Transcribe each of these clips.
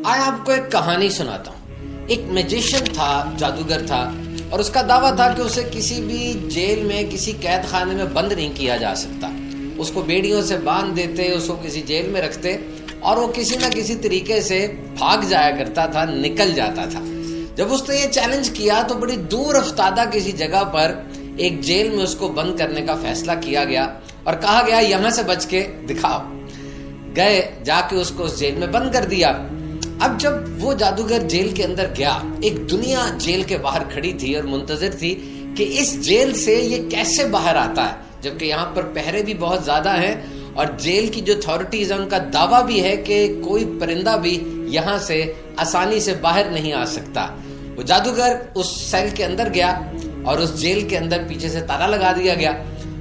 آج آپ کو ایک کہانی سناتا ہوں. ایک میجیشین تھا, جادوگر تھا, اور اس کا دعویٰ تھا کہ اسے کسی بھی جیل میں, کسی قید خانے میں بند نہیں کیا جا سکتا. اس کو بیڑیوں سے باندھ دیتے, اس کو کسی جیل میں رکھتے اور وہ کسی نہ کسی طریقے سے بھاگ جایا کرتا تھا, نکل جاتا تھا. جب اس نے یہ چیلنج کیا تو بڑی دور افتادہ کسی جگہ پر ایک جیل میں اس کو بند کرنے کا فیصلہ کیا گیا اور کہا گیا یہاں سے بچ کے دکھاؤ. گئے, جا کے اس کو اس جیل میں بند کر دیا. اب جب وہ جادوگر جیل کے اندر گیا, ایک دنیا جیل کے باہر کھڑی تھی اور منتظر تھی کہ اس جیل سے یہ کیسے باہر آتا ہے, جبکہ یہاں پر پہرے بھی بہت زیادہ ہیں اور جیل کی جو اتھارٹیز ہیں ان کا دعویٰ بھی ہے کہ کوئی پرندہ بھی یہاں سے آسانی سے باہر نہیں آ سکتا. وہ جادوگر اس سیل کے اندر گیا اور اس جیل کے اندر پیچھے سے تالا لگا دیا گیا.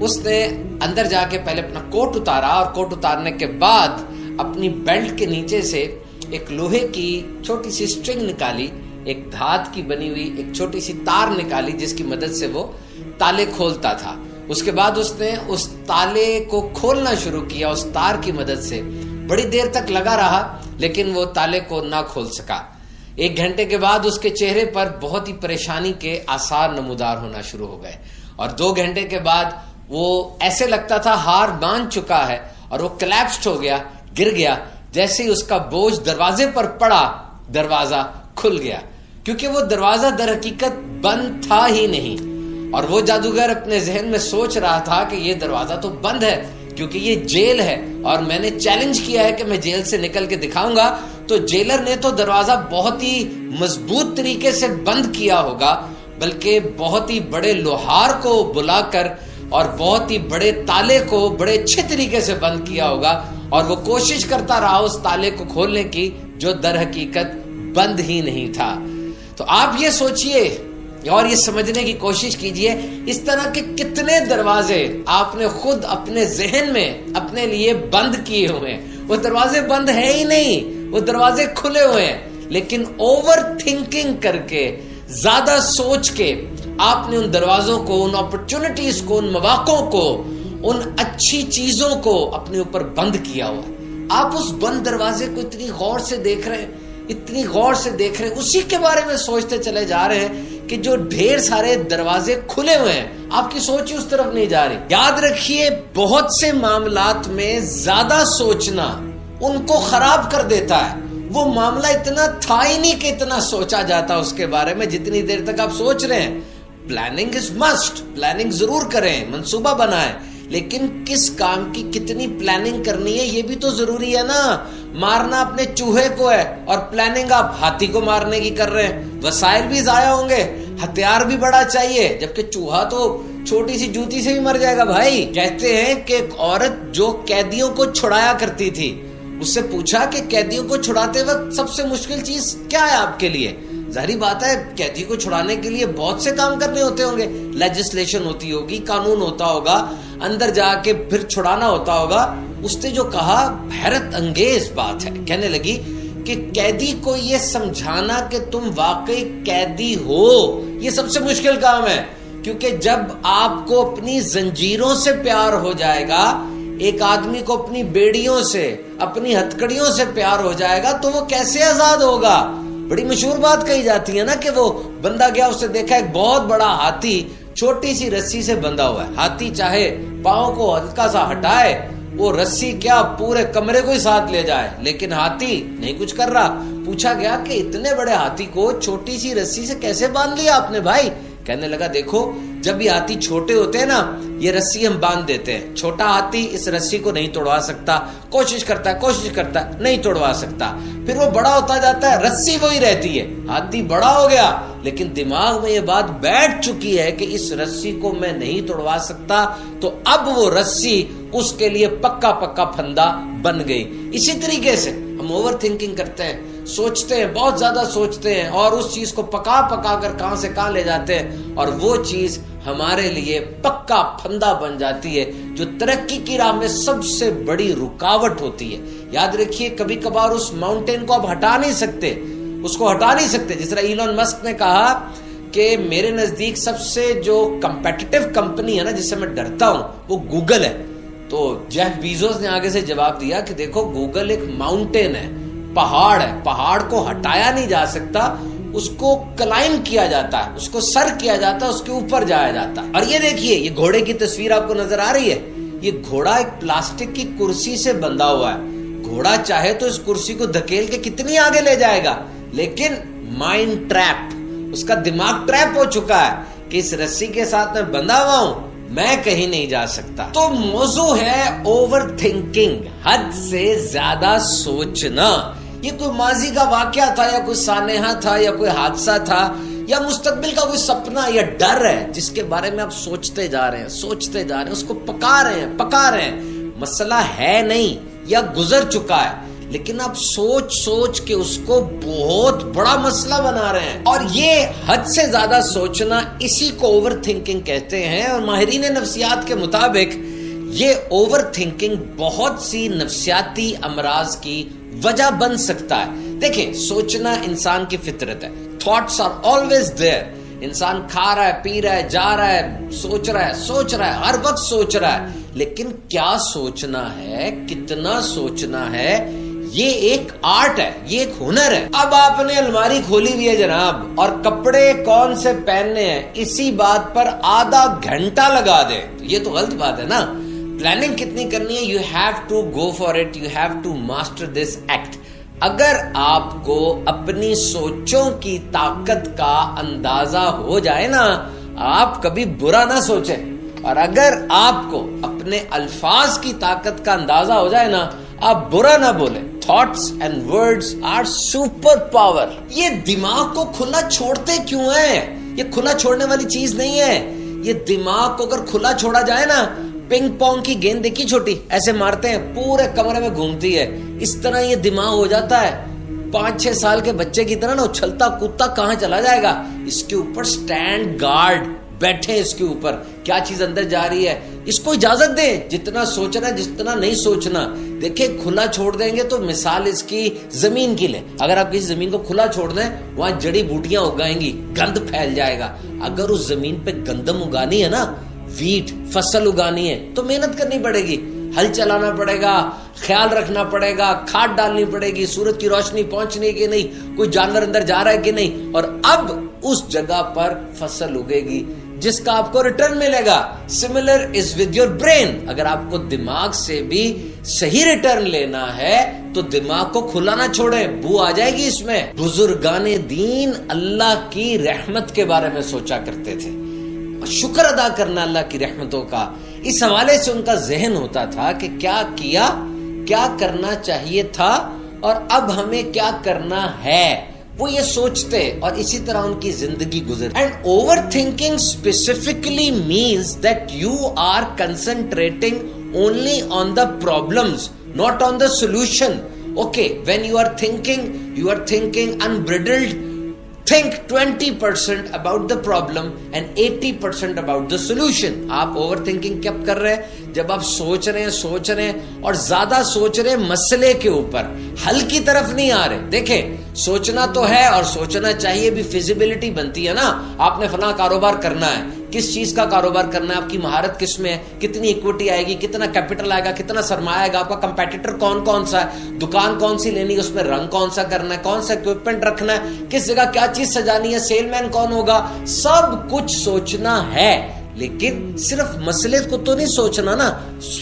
اس نے اندر جا کے پہلے اپنا کوٹ اتارا اور کوٹ اتارنے کے بعد اپنی بیلٹ کے نیچے سے ایک لوہے کی چھوٹی سی سٹرنگ نکالی, ایک دھات کی بنی ہوئی ایک چھوٹی سی تار نکالی جس کی مدد سے وہ تالے کھولتا تھا. اس کے بعد اس نے اس تالے کو کھولنا شروع کیا اس تار کی مدد سے. بڑی دیر تک لگا رہا لیکن وہ تالے کو نہ کھول سکا. 1 گھنٹے کے بعد اس کے چہرے پر بہت ہی پریشانی کے آثار نمودار ہونا شروع ہو گئے اور 2 گھنٹے کے بعد وہ ایسے لگتا تھا ہار مان چکا ہے اور وہ کلیپسڈ ہو گیا, گر گیا. جیسے ہی اس کا بوجھ دروازے پر پڑا, دروازہ کھل گیا کیونکہ وہ دروازہ در حقیقت بند تھا ہی نہیں. اور وہ جادوگر اپنے ذہن میں سوچ رہا تھا کہ یہ دروازہ تو بند ہے کیونکہ یہ جیل ہے اور میں نے چیلنج کیا ہے کہ میں جیل سے نکل کے دکھاؤں گا. تو جیلر نے تو دروازہ بہت ہی مضبوط طریقے سے بند کیا ہوگا, بلکہ بہت ہی بڑے لوہار کو بلا کر اور بہت ہی بڑے تالے کو بڑے اچھے طریقے سے بند کیا ہوگا اور وہ کوشش کرتا رہا اس تالے کو کھولنے کی جو در حقیقت بند ہی نہیں تھا. تو آپ یہ سوچئے اور یہ سمجھنے کی کوشش کیجئے اس طرح کے کتنے دروازے آپ نے خود اپنے ذہن میں اپنے لیے بند کیے ہوئے ہیں. وہ دروازے بند ہے ہی نہیں, وہ دروازے کھلے ہوئے ہیں, لیکن اوور تھنکنگ کر کے, زیادہ سوچ کے آپ نے ان دروازوں کو, ان اپرچونٹیز کو, ان مواقعوں کو, ان اچھی چیزوں کو اپنے اوپر بند کیا ہوا ہے. آپ اس بند دروازے کو اتنی غور سے دیکھ رہے ہیں, اتنی غور سے دیکھ رہے ہیں, اسی کے بارے میں سوچتے چلے جا رہے ہیں کہ جو ڈھیر سارے دروازے کھلے ہوئے ہیں آپ کی سوچ ہی اس طرف نہیں جا رہی. یاد رکھیے بہت سے معاملات میں زیادہ سوچنا ان کو خراب کر دیتا ہے. وہ معاملہ اتنا تھا ہی نہیں کہ اتنا سوچا جاتا اس کے بارے میں جتنی دیر تک آپ سوچ رہے ہیں. پلاننگ از مسٹ, پلاننگ ضرور کریں, منصوبہ بنائیں, لیکن کس کام کی کتنی پلاننگ کرنی ہے یہ بھی تو ضروری ہے نا. مارنا اپنے چوہے کو ہے اور پلاننگ آپ ہاتھی کو مارنے کی کر رہے ہیں. وسائل بھی ضائع ہوں گے, ہتھیار بھی بڑا چاہیے, جبکہ چوہا تو چھوٹی سی جوتی سے بھی مر جائے گا بھائی. کہتے ہیں کہ ایک عورت جو قیدیوں کو چھڑایا کرتی تھی, اس سے پوچھا کہ قیدیوں کو چھڑاتے وقت سب سے مشکل چیز کیا ہے آپ کے لیے. ظاہری بات ہے قیدی کو چھڑانے کے لیے بہت سے کام کرنے ہوتے ہوں گے, لیجسلیشن ہوتی ہوگی, قانون ہوتا ہوگا, اندر جا کے پھر چھڑانا ہوتا ہوگا. اس نے جو کہا حیرت انگیز بات ہے, کہنے لگی کہ قیدی کو یہ سمجھانا کہ تم واقعی قیدی ہو یہ سب سے مشکل کام ہے, کیونکہ جب آپ کو اپنی زنجیروں سے پیار ہو جائے گا, ایک آدمی کو اپنی بیڑیوں سے, اپنی ہتکڑیوں سے پیار ہو جائے گا تو وہ کیسے آزاد ہوگا. بڑی مشہور بات کہی جاتی ہے نا کہ وہ بندہ گیا, اس نے دیکھا ایک بہت بڑا ہاتھی چھوٹی سی رسی سے بندھا ہوا ہے. ہاتھی چاہے پاؤں کو ہلکا سا ہٹائے, وہ رسی کیا پورے کمرے کو ہی ساتھ لے جائے, لیکن ہاتھی نہیں کچھ کر رہا. پوچھا گیا کہ اتنے بڑے ہاتھی کو چھوٹی سی رسی سے کیسے باندھ لیا آپ نے بھائی. کہنے لگا دیکھو جب یہ ہاتھی چھوٹے ہوتے ہیں نا, یہ رسی ہم باندھ دیتے ہیں, چھوٹا ہاتھی اس رسی کو نہیں توڑوا سکتا, کوشش کرتا ہے نہیں توڑوا سکتا, پھر وہ بڑا ہوتا جاتا ہے, رسی وہی رہتی ہے. ہاتھی بڑا ہو گیا لیکن دماغ میں یہ بات بیٹھ چکی ہے کہ اس رسی کو میں نہیں توڑوا سکتا, تو اب وہ رسی اس کے لیے پکا پکا پھندا بن گئی. اسی طریقے سے ہم اوور تھنکنگ کرتے ہیں, سوچتے ہیں, بہت زیادہ سوچتے ہیں اور اس چیز کو پکا پکا کر کہاں سے کہاں لے جاتے ہیں, اور وہ چیز ہمارے لیے پکا پھندا بن جاتی ہے جو ترقی کی راہ میں سب سے بڑی رکاوٹ ہوتی ہے. یاد رکھیے کبھی کبھار اس ماؤنٹین کو آپ ہٹا نہیں سکتے, اس کو ہٹا نہیں سکتے. جس طرح ایلون مسک نے کہا کہ میرے نزدیک سب سے جو کمپیٹیٹو کمپنی ہے نا جس سے میں ڈرتا ہوں وہ گوگل ہے. تو جیف بیزوس نے آگے سے جواب دیا کہ دیکھو گوگل ایک ماؤنٹین ہے, پہاڑ ہے, پہاڑ کو ہٹایا نہیں جا سکتا, اس کو کلائم کیا جاتا ہے, اس کو سر کیا جاتا ہے, اس کے اوپر جایا جاتا ہے. اور یہ دیکھیے, یہ گھوڑے کی تصویر آپ کو نظر آ رہی ہے, یہ گھوڑا ایک پلاسٹک کی کرسی سے بندھا ہوا ہے. گھوڑا چاہے تو اس کرسی کو دھکیل کے کتنی آگے لے جائے گا, لیکن مائنڈ ٹریپ, اس کا دماغ ٹریپ ہو چکا ہے کہ اس رسی کے ساتھ میں بندھا ہوا ہوں, میں کہیں نہیں جا سکتا. تو موضوع ہے اوور تھنکنگ, حد سے زیادہ سوچنا. یہ کوئی ماضی کا واقعہ تھا, یا کوئی سانحہ تھا, یا کوئی حادثہ تھا, یا مستقبل کا کوئی سپنا یا ڈر ہے جس کے بارے میں آپ سوچتے جا رہے ہیں, اس کو پکا رہے ہیں. مسئلہ ہے نہیں یا گزر چکا ہے, لیکن آپ سوچ کے اس کو بہت بڑا مسئلہ بنا رہے ہیں. اور یہ حد سے زیادہ سوچنا, اسی کو اوور تھنکنگ کہتے ہیں. اور ماہرین نفسیات کے مطابق یہ اوور تھنکنگ بہت سی نفسیاتی امراض کی وجہ بن سکتا ہے. دیکھیں, سوچنا انسان کی فطرت ہے. Thoughts are always there. انسان کھا رہا ہے, پی رہا ہے, جا رہا ہے, سوچ رہا ہے, ہر وقت سوچ رہا ہے. لیکن کیا سوچنا ہے, کتنا سوچنا ہے, یہ ایک آرٹ ہے, یہ ایک ہنر ہے. اب آپ نے الماری کھولی ہوئی ہے جناب, اور کپڑے کون سے پہننے ہیں اسی بات پر آدھا گھنٹہ لگا دیں, یہ تو غلط بات ہے نا. پلاننگ کتنی کرنی ہے, you have to go for it, you have to master this act. اگر آپ کو اپنی سوچوں کی طاقت کا اندازہ ہو جائے نا, آپ کبھی برا نہ سوچیں. اور اگر آپ کو اپنے الفاظ کی طاقت کا اندازہ ہو جائے نا, آپ برا نہ بولیں. Thoughts and words are super power. یہ دماغ کو کھلا چھوڑتے کیوں ہیں؟ یہ کھلا چھوڑنے والی چیز نہیں ہے. یہ دماغ کو اگر کھلا چھوڑا جائے نا, پنگ پونگ کی گیند دیکھی چھوٹی, ایسے مارتے ہیں, پورے کمرے میں گھومتی ہے, اس طرح یہ دماغ ہو جاتا ہے. 5-6 سال کے بچے کی طرح نا اچھلتا کودتا کہاں چلا جائے گا. اس کے اوپر سٹینڈ گارڈ بیٹھے, اس کے اوپر کیا چیز اندر جا رہی ہے, اس کو اجازت دیں. جتنا سوچنا جتنا نہیں سوچنا. دیکھیں, کھلا چھوڑ دیں گے تو مثال اس کی زمین کی لیں. اگر آپ کسی زمین کو کھلا چھوڑ دیں, وہاں جڑی بوٹیاں اگائیں گی, گند پھیل جائے گا. اگر اس زمین پہ گندم اگانی ہے نا, ویٹ فصل اگانی ہے, تو محنت کرنی پڑے گی, ہل چلانا پڑے گا, خیال رکھنا پڑے گا, کھاد ڈالنی پڑے گی, سورج کی روشنی پہنچنی کہ نہیں, کوئی جانور اندر جا رہا ہے کہ نہیں, اور اب اس جگہ پر فصل اگے گی جس کا آپ کو ریٹرن ملے گا. Similar is with your brain. اگر آپ کو دماغ سے بھی صحیح ریٹرن لینا ہے تو دماغ کو کھلا نہ چھوڑیں, بو آ جائے گی اس میں. بزرگان دین اللہ کی رحمت کے بارے میں سوچا کرتے تھے, شکر ادا کرنا اللہ کی رحمتوں کا. اس حوالے سے ان کا ذہن ہوتا تھا کہ کیا کرنا چاہیے تھا اور اب ہمیں کیا کرنا ہے, وہ یہ سوچتے, اور اسی طرح ان کی زندگی گزر. And over thinking specifically means that you are concentrating only on the problems, not on the solution. Okay, when you are thinking unbridled. Think 20% about the problem and 80% about the solution. آپ over thinking کب کر رہے ہیں؟ جب آپ سوچ رہے ہیں اور زیادہ سوچ رہے مسئلے کے اوپر, حل کی طرف نہیں آ رہے. دیکھیں, سوچنا تو ہے اور سوچنا چاہیے بھی, فیزیبلٹی بنتی ہے نا. آپ نے فلاں کاروبار کرنا ہے, کس چیز کا کاروبار کرنا ہے, آپ کی مہارت کس میں ہے, کتنی ایکوٹی آئے گی, کتنا کیپٹل آئے گا, کتنا سرمایہ آئے گا, آپ کا کمپیٹیٹر کون سا ہے, دکان کون سی لینی ہے, اس میں رنگ کون سا کرنا ہے, کون سا اکوپمنٹ رکھنا ہے, کس جگہ کیا چیز سجانی ہے, سیل مین کون ہوگا, سب کچھ سوچنا ہے. لیکن صرف مسئلے کو تو نہیں سوچنا نا,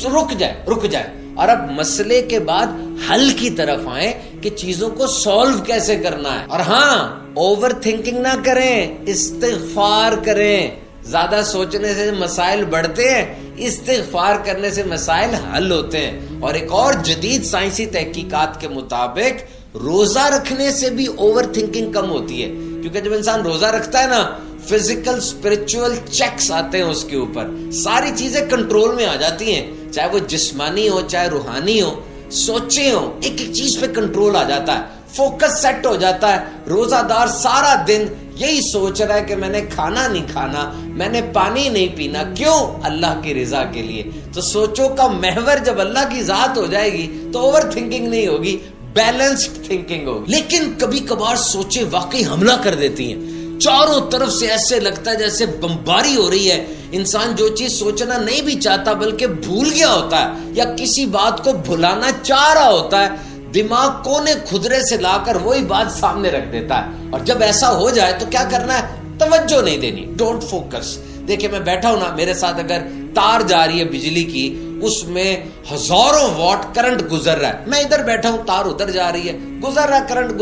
رک جائے اور اب مسئلے کے بعد حل کی طرف آئیں کہ چیزوں کو سولو کیسے کرنا ہے. اور ہاں, اوور تھنکنگ نہ کریں, استغفار کریں. زیادہ سوچنے سے مسائل بڑھتے ہیں, استغفار کرنے سے مسائل حل ہوتے ہیں. اور ایک اور جدید سائنسی تحقیقات کے مطابق روزہ رکھنے سے بھی اوور تھنکنگ کم ہوتی ہے, کیونکہ جب انسان روزہ رکھتا ہے نا, فزیکل اسپرچول چیکس آتے ہیں اس کے اوپر, ساری چیزیں کنٹرول میں آ جاتی ہیں, چاہے وہ جسمانی ہو چاہے روحانی ہو, سوچیں ہو, ایک چیز پہ کنٹرول آ جاتا ہے, فوکس سیٹ ہو جاتا ہے. روزہ دار سارا دن یہی سوچ رہا ہے کہ میں نے کھانا نہیں کھانا, میں نے پانی نہیں پینا, کیوں؟ اللہ کی رضا کے لیے. تو سوچوں کا محور جب اللہ کی ذات ہو جائے گی تو اوور تھنکنگ نہیں ہوگی, بیلنسڈ تھنکنگ ہوگی. لیکن کبھی کبھار سوچیں واقعی حملہ کر دیتی ہیں, چاروں طرف سے ایسے لگتا ہے جیسے بمباری ہو رہی ہے. انسان جو چیز سوچنا نہیں بھی چاہتا بلکہ بھول گیا ہوتا ہے, یا کسی بات کو بھلانا چاہ رہا ہوتا ہے, دماغ کونے خدرے سے لا کر وہی بات سامنے رکھ دیتا ہے. اور جب ایسا ہو جائے تو کیا کرنا ہے؟ توجہ نہیں دینی. Don't focus. دیکھیں میں بیٹھا ہوں نا, میرے ساتھ اگر تار جا رہی ہے بجلی کی, اس میں ہزاروں واٹ کرنٹ گزر رہا ہے, میں ادھر بیٹھا ہوں, تار ادھر جا رہی ہے, گزر رہا کرنٹ,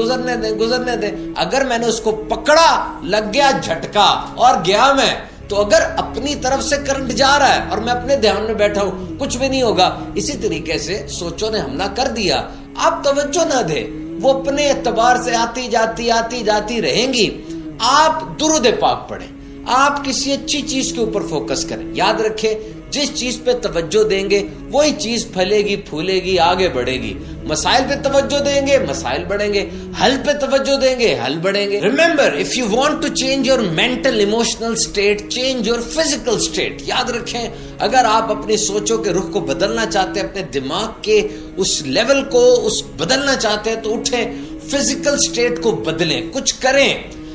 گزرنے دیں. اگر میں نے اس کو پکڑا, لگ گیا جھٹکا اور گیا میں, تو اگر اپنی طرف سے کرنٹ جا رہا ہے اور میں اپنے دھیان میں بیٹھا ہوں, کچھ بھی نہیں ہوگا. اسی طریقے سے سوچوں نے حملہ کر دیا, آپ توجہ نہ دیں, وہ اپنے اعتبار سے آتی جاتی رہیں گی. آپ درود پاک پڑھیں, آپ کسی اچھی چیز کے اوپر فوکس کریں. یاد رکھیں, جس چیز پہ توجہ دیں گے وہی چیز پھلے گی, پھولے گی, آگے بڑھے گی. مسائل پہ توجہ دیں گے, مسائل بڑھیں گے. حل پہ توجہ دیں گے, حل بڑھیں گے. Remember, if you want to change your mental emotional state, change your physical state. یاد رکھیں, اگر آپ اپنی سوچوں کے رخ کو بدلنا چاہتے ہیں, اپنے دماغ کے اس لیول کو بدلنا چاہتے ہیں, تو اٹھیں, فزیکل سٹیٹ کو بدلیں, کچھ کریں.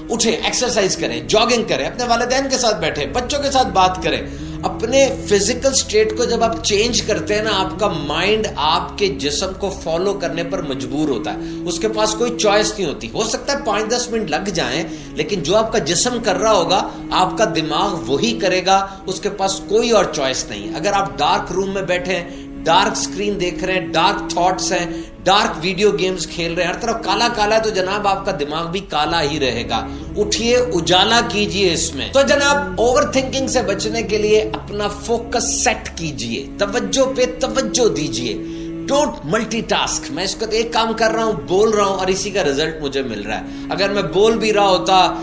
اٹھیں, ایکسرسائز کریں, جاگنگ کریں, اپنے والدین کے ساتھ بیٹھیں, بچوں کے ساتھ بات کریں. اپنے فزیکل سٹیٹ کو جب آپ چینج کرتے ہیں نا, آپ کا مائنڈ آپ کے جسم کو فالو کرنے پر مجبور ہوتا ہے. اس کے پاس کوئی چوائس نہیں ہوتی. ہو سکتا ہے 5-10 منٹ لگ جائیں, لیکن جو آپ کا جسم کر رہا ہوگا آپ کا دماغ وہی کرے گا. اس کے پاس کوئی اور چوائس نہیں. اگر آپ ڈارک روم میں بیٹھے ہیں, ڈارک سکرین دیکھ رہے ہیں, ڈارک تھاٹس ہیں, ڈارک ویڈیو گیمز کھیل رہے ہیں, ہر طرف کالا کالا ہے, تو جناب آپ کا دماغ بھی کالا ہی رہے گا. اٹھیے, اجالا کیجئے اس میں. تو جناب اوور تھنکنگ سے بچنے کے لیے اپنا فوکس سیٹ کیجئے, توجہ پہ توجہ دیجئے. Don't multi task. میں اس کو ایک کام کر رہا ہوں, بول رہا ہوں, اور اسی کا رزلٹ مجھے مل رہا ہے. اگر میں بول بھی رہا ہوتا,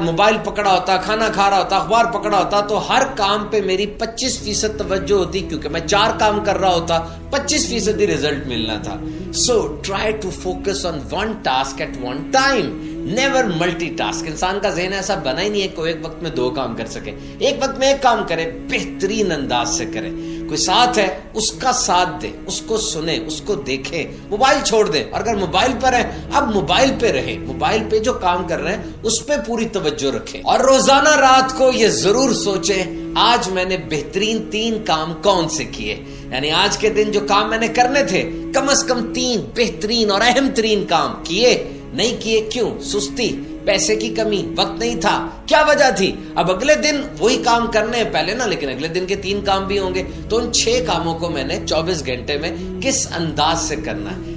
موبائل پکڑا ہوتا, کھانا کھا رہا ہوتا, اخبار پکڑا ہوتا, تو ہر کام پہ میری 25% توجہ ہوتی, کیونکہ میں 4 کام کر رہا ہوتا, 25% رزلٹ ملنا تھا. So try to focus on one task at one time. Never multitask. انسان کا ذہن ایسا بنا ہی نہیں ہے کہ ایک وقت میں 2 کام کر سکے. ایک وقت میں ایک کام کرے, بہترین انداز سے کرے. کوئی ساتھ ہے, اس کا ساتھ دے, اس کو سنے, اس کو دیکھیں. موبائل چھوڑ دیں, اور اگر موبائل پر ہے اب موبائل پہ رہیں, موبائل پہ جو کام کر رہے ہیں اس پہ پوری توجہ رکھیں. اور روزانہ رات کو یہ ضرور سوچیں, آج میں نے بہترین 3 کام کون سے کیے. یعنی آج کے دن جو کام میں نے کرنے تھے, کم از کم 3 بہترین اور اہم ترین کام کیے. نہیں کیے کیوں؟ سستی, پیسے کی کمی, وقت نہیں تھا, کیا وجہ تھی؟ اب اگلے دن وہی کام کرنے ہیں پہلے نا, لیکن اگلے دن کے 3 کام بھی ہوں گے. تو ان 6 کاموں کو میں نے 24 گھنٹے میں کس انداز سے کرنا ہے,